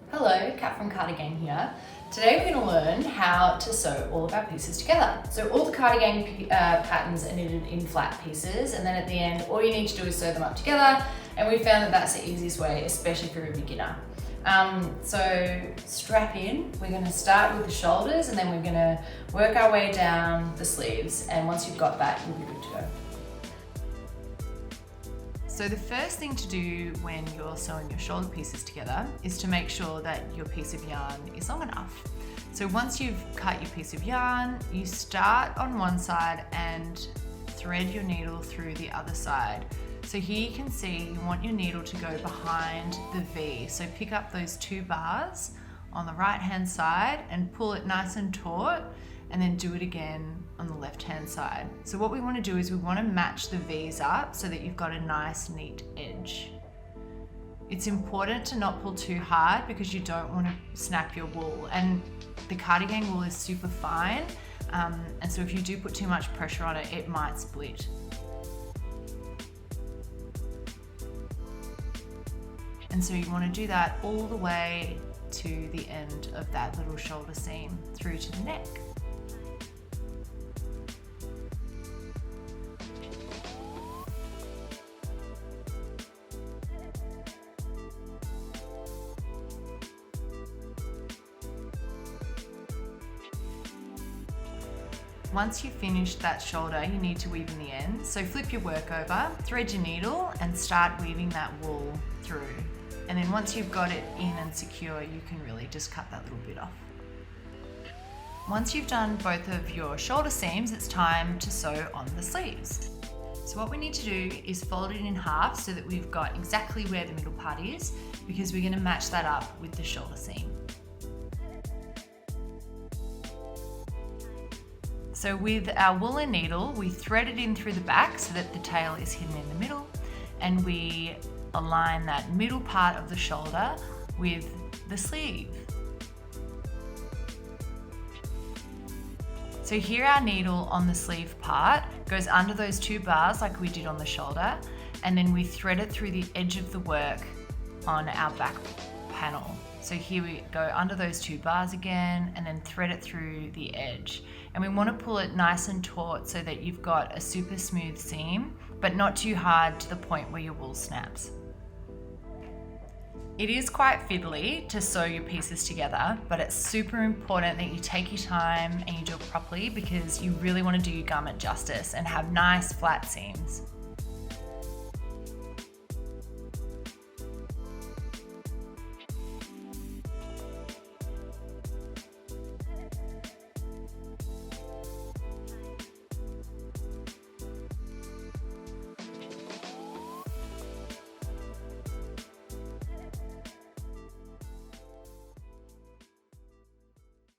Hello, Kat from Cardigang here. Today we're going to learn how to sew all of our pieces together. So all the Cardigang patterns are knitted in flat pieces, and then at the end all you need to do is sew them up together, and we found that that's the easiest way, especially if you're a beginner. So strap in, we're going to start with the shoulders and then we're going to work our way down the sleeves, and once you've got that you'll be good to go. So the first thing to do when you're sewing your shoulder pieces together is to make sure that your piece of yarn is long enough. So once you've cut your piece of yarn, you start on one side and thread your needle through the other side. So here you can see you want your needle to go behind the V. So pick up those two bars on the right hand side and pull it nice and taut, and then do it again on the left hand side. So what we want to do is we want to match the V's up so that you've got a nice neat edge. It's important to not pull too hard because you don't want to snap your wool, and the Cardigang wool is super fine, and so if you do put too much pressure on it, it might split. And so you want to do that all the way to the end of that little shoulder seam through to the neck. Once you've finished that shoulder, you need to weave in the end. So flip your work over, thread your needle and start weaving that wool through. And then once you've got it in and secure, you can really just cut that little bit off. Once you've done both of your shoulder seams, it's time to sew on the sleeves. So what we need to do is fold it in half so that we've got exactly where the middle part is, because we're going to match that up with the shoulder seam. So with our woolen needle, we thread it in through the back so that the tail is hidden in the middle, and we align that middle part of the shoulder with the sleeve. So here our needle on the sleeve part goes under those two bars like we did on the shoulder, and then we thread it through the edge of the work on our back panel. So here we go under those two bars again and then thread it through the edge. And we want to pull it nice and taut so that you've got a super smooth seam, but not too hard to the point where your wool snaps. It is quite fiddly to sew your pieces together, but it's super important that you take your time and you do it properly, because you really want to do your garment justice and have nice flat seams.